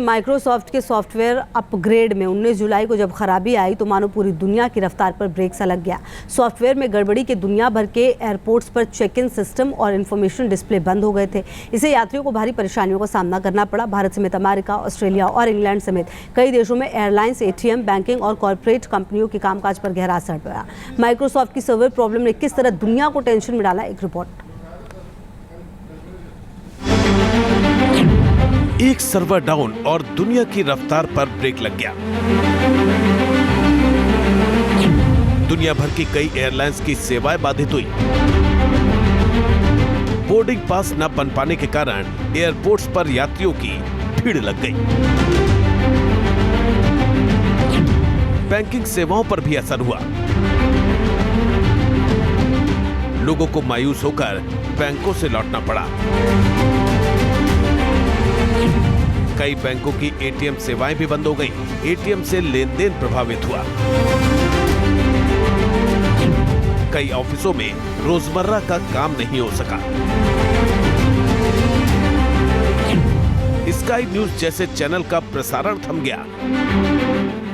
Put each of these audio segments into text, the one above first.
Microsoft के software upgrade में 19 जुलाई को जब खराबी आई तो मानो पूरी दुनिया की रफ्तार पर ब्रेक सा लग गया। सॉफ्टवेयर में गड़बड़ी के दुनिया भर के एयरपोर्ट्स पर चेक इन सिस्टम और इंफॉर्मेशन डिस्प्ले बंद हो गए थे। इससे यात्रियों को भारी परेशानियों का सामना करना पड़ा। भारत समेत अमेरिका, ऑस्ट्रेलिया और इंग्लैंड समेत कई देशों में एयरलाइंस, एटीएम, बैंकिंग और कॉरपोरेट कंपनियों के कामकाज पर गहरा असर पड़ा। माइक्रोसॉफ्ट की सर्वर प्रॉब्लम ने किस तरह दुनिया को टेंशन में डाला, एक रिपोर्ट। एक सर्वर डाउन और दुनिया की रफ्तार पर ब्रेक लग गया। दुनिया भर की कई एयरलाइंस की सेवाएं बाधित हुई। बोर्डिंग पास न बन पाने के कारण एयरपोर्ट्स पर यात्रियों की भीड़ लग गई। बैंकिंग सेवाओं पर भी असर हुआ। लोगों को मायूस होकर बैंकों से लौटना पड़ा। कई बैंकों की एटीएम सेवाएं भी बंद हो गईं। एटीएम से लेन-देन प्रभावित हुआ। कई ऑफिसों में रोजमर्रा का काम नहीं हो सका। स्काई न्यूज जैसे चैनल का प्रसारण थम गया।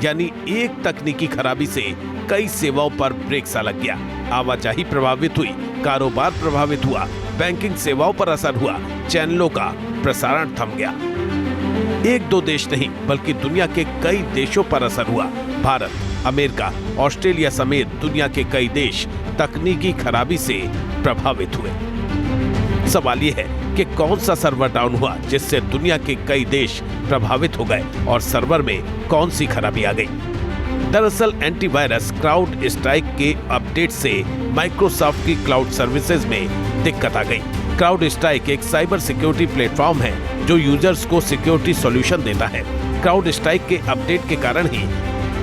यानी एक तकनीकी खराबी से कई सेवाओं पर ब्रेक सा लग गया। आवाजाही प्रभावित हुई, कारोबार प्रभावित हुआ, बैंकिंग सेवाओं पर असर हुआ, चैनलों का प्रसारण थम गया। एक दो देश नहीं बल्कि दुनिया के कई देशों पर असर हुआ। भारत, अमेरिका, ऑस्ट्रेलिया समेत दुनिया के कई देश तकनीकी खराबी से प्रभावित हुए। सवाल यह है कि कौन सा सर्वर डाउन हुआ जिससे दुनिया के कई देश प्रभावित हो गए और सर्वर में कौन सी खराबी आ गई। दरअसल एंटीवायरस क्राउड स्ट्राइक के अपडेट से माइक्रोसॉफ्ट की क्लाउड सर्विसेज में दिक्कत आ गई। क्राउड स्ट्राइक एक साइबर सिक्योरिटी प्लेटफॉर्म है जो यूजर्स को सिक्योरिटी सॉल्यूशन देता है। क्राउड स्ट्राइक के अपडेट के कारण ही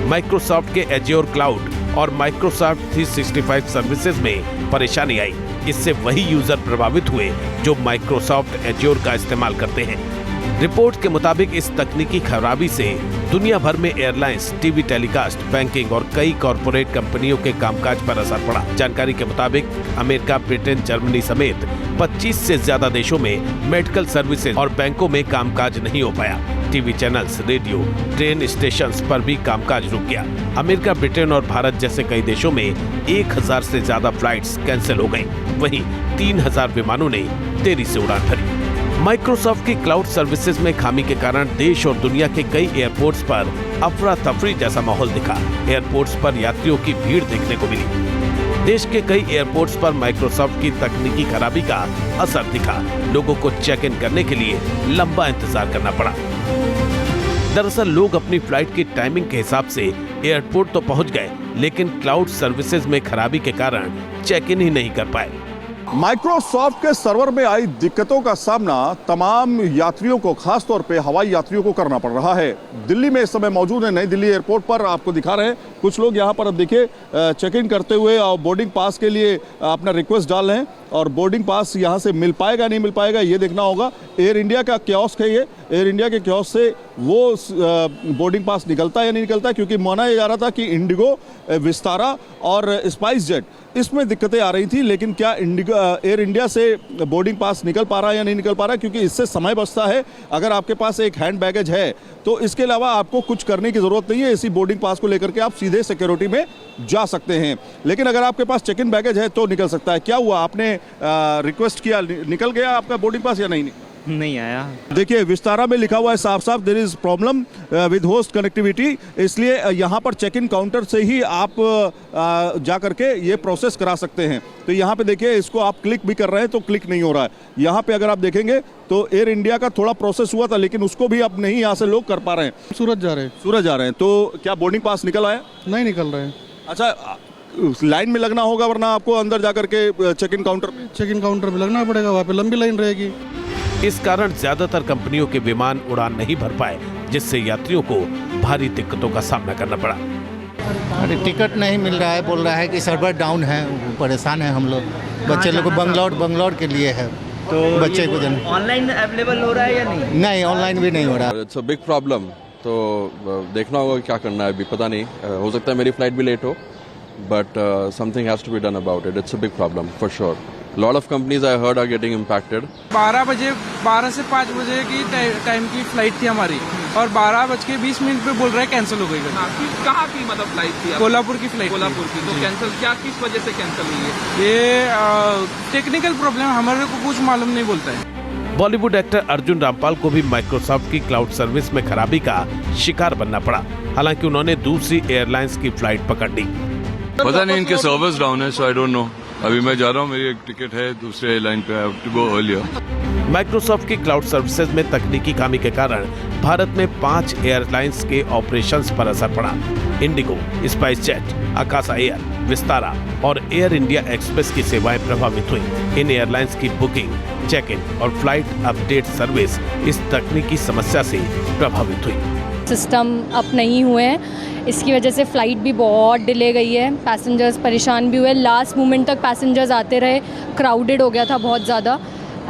माइक्रोसॉफ्ट के एज्योर क्लाउड और माइक्रोसॉफ्ट 365 सर्विसेज में परेशानी आई। इससे वही यूजर प्रभावित हुए जो माइक्रोसॉफ्ट एज्योर का इस्तेमाल करते हैं। रिपोर्ट के मुताबिक इस तकनीकी खराबी से दुनिया भर में एयरलाइंस, टीवी टेलीकास्ट, बैंकिंग और कई कॉरपोरेट कंपनियों के कामकाज पर असर पड़ा। जानकारी के मुताबिक अमेरिका, ब्रिटेन, जर्मनी समेत 25 से ज्यादा देशों में मेडिकल सर्विसेज और बैंकों में कामकाज नहीं हो पाया। TV channels, radio, train stations पर भी कामकाज रुक गया। अमेरिका, ब्रिटेन और भारत जैसे कई देशों में 1000 से ज्यादा फ्लाइट्स कैंसिल हो गईं। वहीं 3000 विमानों ने देरी से उड़ान भरी। माइक्रोसॉफ्ट की क्लाउड सर्विसेज में खामी के कारण देश और दुनिया के कई एयरपोर्ट्स पर अफरा तफरी जैसा माहौल दिखा। एयरपोर्ट्स पर यात्रियों की भीड़ देखने को मिली। देश के कई एयरपोर्ट्स पर माइक्रोसॉफ्ट की तकनीकी खराबी का असर दिखा। लोगों को चेक इन करने के लिए लंबा इंतजार करना पड़ा। दरअसल लोग अपनी फ्लाइट की टाइमिंग के हिसाब से एयरपोर्ट तो पहुंच गए, लेकिन क्लाउड सर्विसेज में खराबी के कारण चेक इन ही नहीं कर पाए। माइक्रोसॉफ्ट के सर्वर में आई दिक्कतों का सामना तमाम यात्रियों को, खासतौर पे हवाई यात्रियों को करना पड़ रहा है। दिल्ली में इस समय मौजूद है, नई दिल्ली एयरपोर्ट पर आपको दिखा रहे हैं। कुछ लोग यहाँ पर अब देखिए चेक इन करते हुए और बोर्डिंग पास के लिए अपना रिक्वेस्ट डाल रहे हैं और बोर्डिंग पास यहाँ से मिल पाएगा नहीं मिल पाएगा ये देखना होगा। एयर इंडिया का कियोस्क है ये। एयर इंडिया के कियोस्क से वो बोर्डिंग पास निकलता है या नहीं निकलता, क्योंकि माना जा रहा था कि इंडिगो, विस्तारा और स्पाइस जेट इसमें दिक्कतें आ रही थी, लेकिन क्या एयर इंडिया से बोर्डिंग पास निकल पा रहा है या नहीं निकल पा रहा है, क्योंकि इससे समय बचता है। अगर आपके पास एक हैंड बैगेज है तो इसके अलावा आपको कुछ करने की जरूरत नहीं है। इसी बोर्डिंग पास को लेकर के आप सीधे सिक्योरिटी में जा सकते हैं। लेकिन अगर आपके पास चेक इन बैगेज है तो निकल सकता है। क्या हुआ, आपने रिक्वेस्ट किया, निकल गया आपका बोर्डिंग पास या नहीं आया? देखिए विस्तारा में लिखा हुआ है साफ साफ, there is problem with host connectivity. इसलिए यहाँ पर चेक इन काउंटर से ही आप जा करके ये प्रोसेस करा सकते हैं। तो यहाँ पे देखिए इसको आप क्लिक भी कर रहे हैं तो क्लिक नहीं हो रहा है। यहाँ पे अगर आप देखेंगे तो एयर इंडिया का थोड़ा प्रोसेस हुआ था, लेकिन उसको भी अब नहीं यहाँ से लोग कर पा रहे हैं। सूरत जा रहे हैं। तो क्या बोर्डिंग पास निकल आया? नहीं निकल रहे हैं। अच्छा, लाइन में लगना होगा, वरना आपको अंदर जा करके चेक इन काउंटर में लगना पड़ेगा, वहाँ पे लंबी लाइन रहेगी। इस कारण ज्यादातर कंपनियों के विमान उड़ान नहीं भर पाए, जिससे यात्रियों को भारी दिक्कतों का सामना करना पड़ा। अरे टिकट नहीं मिल रहा है, बोल रहा है कि सर्वर डाउन है, परेशान है हम लोग। बच्चे लोग को बंगलौर के लिए है, तो बच्चे को ऑनलाइन अवेलेबल हो रहा है या नहीं? ऑनलाइन भी नहीं हो रहा। It's a big problem. तो देखना होगा क्या करना है, अभी पता नहीं। हो सकता है मेरी फ्लाइट भी लेट हो, but something has to be done about it. It's a big problem for sure. lot of companies I heard are getting impacted. 12 से 5 बजे की टाइम की फ्लाइट थी हमारी और 12:20 पे बोल रहा है कैंसिल हो गई। कहाँ की मतलब फ्लाइट थी? कोल्हापुर की फ्लाइट। कोल्हापुर की। तो कैंसिल क्या, किस वजह से कैंसिल हुई है? ये टेक्निकल प्रॉब्लम हमारे को कुछ मालूम नहीं बोलता है। बॉलीवुड एक्टर अर्जुन रामपाल को भी माइक्रोसॉफ्ट की क्लाउड सर्विस में खराबी का शिकार बनना पड़ा। हालांकि उन्होंने दूसरी एयरलाइंस की फ्लाइट पकड़ ली। पता नहीं, इनके सर्वर्स डाउन है, सो आई डोंट नो। अभी मैं जा रहा हूँ, मेरी एक टिकट है दूसरे एयरलाइन पे, I have to go earlier. Microsoft की क्लाउड सर्विसेज में तकनीकी खामी के कारण भारत में 5 एयरलाइंस के ऑपरेशंस पर असर पड़ा। इंडिगो, स्पाइस जेट, आकाशा एयर, विस्तारा और एयर इंडिया एक्सप्रेस की सेवाएं प्रभावित हुई। इन एयरलाइंस की बुकिंग, चेक इन और फ्लाइट अपडेट सर्विस इस तकनीकी समस्या से प्रभावित हुई। सिस्टम अप नहीं हुए हैं, इसकी वजह से फ़्लाइट भी बहुत डिले गई है, पैसेंजर्स परेशान भी हुए। लास्ट मोमेंट तक पैसेंजर्स आते रहे, क्राउडेड हो गया था बहुत ज़्यादा।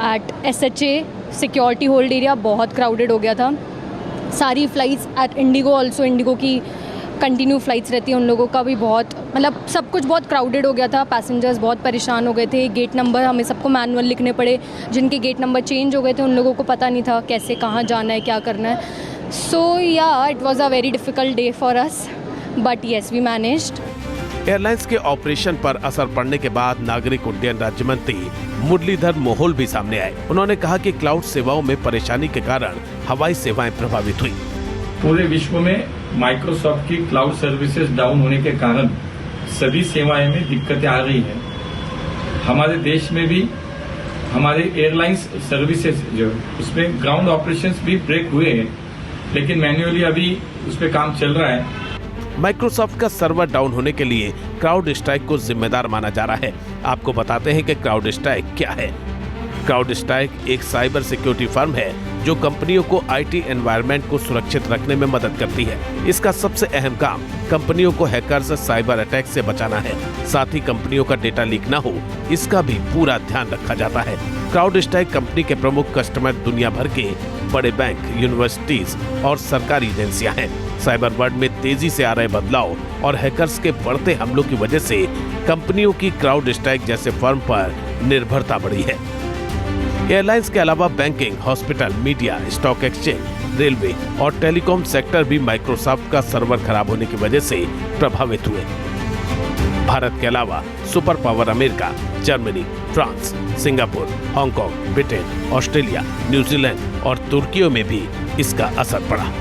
At SHA security hold area बहुत क्राउडेड हो गया था। सारी flights at IndiGo also, IndiGo की कंटिन्यू फ़्लाइट्स रहती हैं, उन लोगों का भी बहुत मतलब सब कुछ बहुत क्राउडेड हो गया था। पैसेंजर्स बहुत परेशान हो गए थे। गेट नंबर हमें सबको मैनुअल लिखने पड़े। जिनके गेट नंबर चेंज हो गए थे उन लोगों को पता नहीं था कैसे कहाँ जाना है, क्या करना है। So yeah, it was a very difficult day for us, but yes, we managed. Airlines के ऑपरेशन पर असर पड़ने के बाद नागरिक उड्डयन राज्य मंत्री मुरलीधर मोहोल भी सामने आए। उन्होंने कहा कि क्लाउड सेवाओं में परेशानी के कारण हवाई सेवाएं प्रभावित हुई। पूरे विश्व में माइक्रोसॉफ्ट की क्लाउड सर्विसेज डाउन होने के कारण सभी सेवाएं में दिक्कतें आ रही हैं। हमारे देश में भी हमारे एयरलाइंस सर्विसेज जो उसमें ग्राउंड ऑपरेशंस भी ब्रेक हुए हैं, लेकिन मैन्युअली अभी उस पर काम चल रहा है। माइक्रोसॉफ्ट का सर्वर डाउन होने के लिए क्राउड स्ट्राइक को जिम्मेदार माना जा रहा है। आपको बताते हैं कि क्राउड स्ट्राइक क्या है। क्राउड स्ट्राइक एक साइबर सिक्योरिटी फर्म है जो कंपनियों को IT एनवायरनमेंट को सुरक्षित रखने में मदद करती है। इसका सबसे अहम काम कंपनियों को हैकर्स साइबर अटैक से बचाना है। साथ ही कंपनियों का डेटा लीक न हो, इसका भी पूरा ध्यान रखा जाता है। क्राउड स्ट्राइक कंपनी के प्रमुख कस्टमर दुनिया भर के बड़े बैंक, यूनिवर्सिटीज और सरकारी एजेंसियां हैं। साइबर वर्ल्ड में तेजी से आ रहे बदलाव और हैकर्स के बढ़ते हमलों की वजह से कंपनियों की क्राउड स्ट्राइक जैसे फर्म पर निर्भरता बढ़ी है। एयरलाइंस के अलावा banking, hospital, media, stock exchange, railway और टेलीकॉम सेक्टर भी माइक्रोसॉफ्ट का सर्वर खराब होने की वजह से प्रभावित हुए। भारत के अलावा super power America, Germany, France, Singapore, Hong Kong, Britain, Australia, New Zealand और तुर्की में भी इसका असर पड़ा।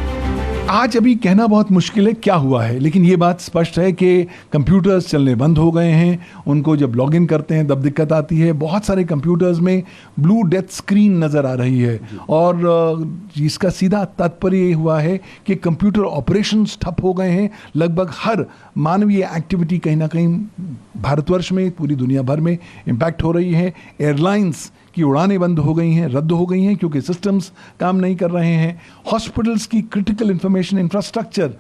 आज अभी कहना बहुत मुश्किल है क्या हुआ है, लेकिन ये बात स्पष्ट है कि कंप्यूटर्स चलने बंद हो गए हैं। उनको जब लॉगिन करते हैं तब दिक्कत आती है। बहुत सारे कंप्यूटर्स में ब्लू डेथ स्क्रीन नज़र आ रही है और इसका सीधा तात्पर्य ये हुआ है कि कंप्यूटर ऑपरेशंस ठप हो गए हैं। लगभग हर मानवीय एक्टिविटी कहीं ना कहीं भारतवर्ष में, पूरी दुनिया भर में इम्पैक्ट हो रही है। एयरलाइंस की उड़ानें बंद हो गई हैं, रद्द हो गई हैं क्योंकि सिस्टम्स काम नहीं कर रहे हैं। हॉस्पिटल्स की क्रिटिकल इंफॉर्मेशन इंफ्रास्ट्रक्चर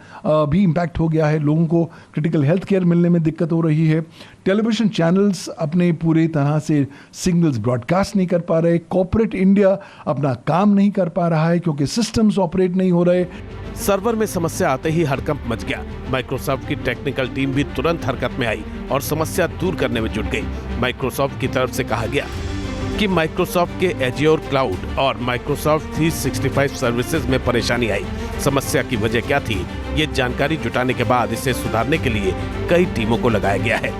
भी इम्पैक्ट हो गया है। लोगों को क्रिटिकल हेल्थ केयर मिलने में दिक्कत हो रही है। टेलीविजन चैनल्स अपने पूरी तरह से सिग्नल्स ब्रॉडकास्ट नहीं कर पा रहे। कॉर्पोरेट इंडिया अपना काम नहीं कर पा रहा है क्योंकि सिस्टम्स ऑपरेट नहीं हो रहे। सर्वर में समस्या आते ही हड़कंप मच गया। माइक्रोसॉफ्ट की टेक्निकल टीम भी तुरंत हरकत में आई और समस्या दूर करने में जुट गई। माइक्रोसॉफ्ट की तरफ से कहा गया कि माइक्रोसॉफ्ट के एज्योर क्लाउड और माइक्रोसॉफ्ट 365 सर्विसेज में परेशानी आई। समस्या की वजह क्या थी, ये जानकारी जुटाने के बाद इसे सुधारने के लिए कई टीमों को लगाया गया है।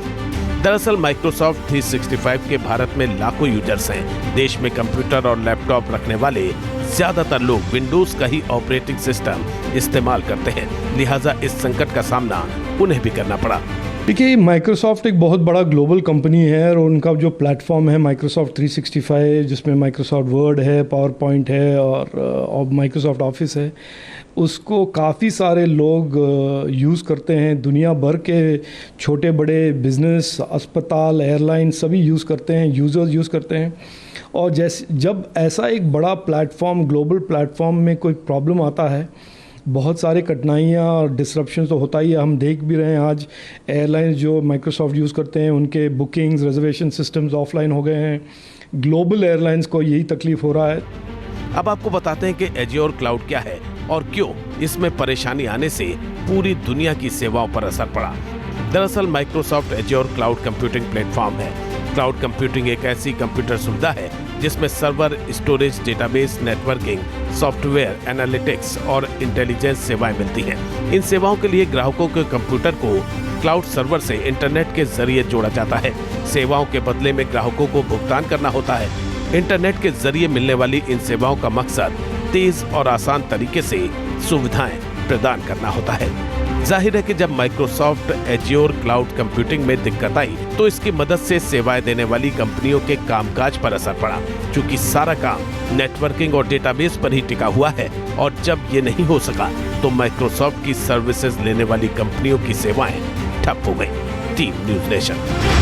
दरअसल माइक्रोसॉफ्ट 365 के भारत में लाखों यूजर्स हैं। देश में कंप्यूटर और लैपटॉप रखने वाले ज्यादातर लोग विंडोज का ही ऑपरेटिंग सिस्टम इस्तेमाल करते हैं, लिहाजा इस संकट का सामना उन्हें भी करना पड़ा। देखिए, माइक्रोसॉफ्ट एक बहुत बड़ा ग्लोबल कंपनी है और उनका जो प्लेटफॉर्म है माइक्रोसॉफ्ट 365, जिसमें माइक्रोसॉफ्ट वर्ड है, पावर पॉइंट है और माइक्रोसॉफ्ट ऑफिस है, उसको काफ़ी सारे लोग यूज़ करते हैं। दुनिया भर के छोटे बड़े बिजनेस, अस्पताल, एयरलाइन सभी यूज़ करते हैं, यूज़र्स यूज़ करते हैं। और जब ऐसा एक बड़ा प्लेटफॉर्म, ग्लोबल प्लेटफॉर्म में कोई प्रॉब्लम आता है, बहुत सारे कठिनाइयाँ और डिसरप्शन तो होता ही है। हम देख भी रहे हैं आज एयरलाइंस जो माइक्रोसॉफ्ट यूज़ करते हैं उनके बुकिंग्स, रिजर्वेशन सिस्टम्स ऑफलाइन हो गए हैं। ग्लोबल एयरलाइंस को यही तकलीफ हो रहा है। अब आपको बताते हैं कि एज्योर क्लाउड क्या है और क्यों इसमें परेशानी आने से पूरी दुनिया की सेवाओं पर असर पड़ा। दरअसल Microsoft azure cloud computing platform है। क्लाउड कंप्यूटिंग एक ऐसी कंप्यूटर सुविधा है जिसमें server, storage, database, networking, software, analytics और इंटेलिजेंस सेवाएं मिलती हैं। इन सेवाओं के लिए ग्राहकों के कंप्यूटर को क्लाउड सर्वर से इंटरनेट के जरिए जोड़ा जाता है। सेवाओं के बदले में ग्राहकों को भुगतान करना होता है। इंटरनेट के जरिए मिलने वाली इन सेवाओं का मकसद तेज और आसान तरीके से सुविधाएं प्रदान करना होता है। जाहिर है कि जब माइक्रोसॉफ्ट एज्योर क्लाउड कंप्यूटिंग में दिक्कत आई तो इसकी मदद से सेवाएं देने वाली कंपनियों के कामकाज पर असर पड़ा। चूंकि सारा काम नेटवर्किंग और डेटाबेस पर ही टिका हुआ है और जब ये नहीं हो सका तो माइक्रोसॉफ्ट की सर्विसेज लेने वाली कंपनियों की सेवाएं ठप हो गई। Team news nation.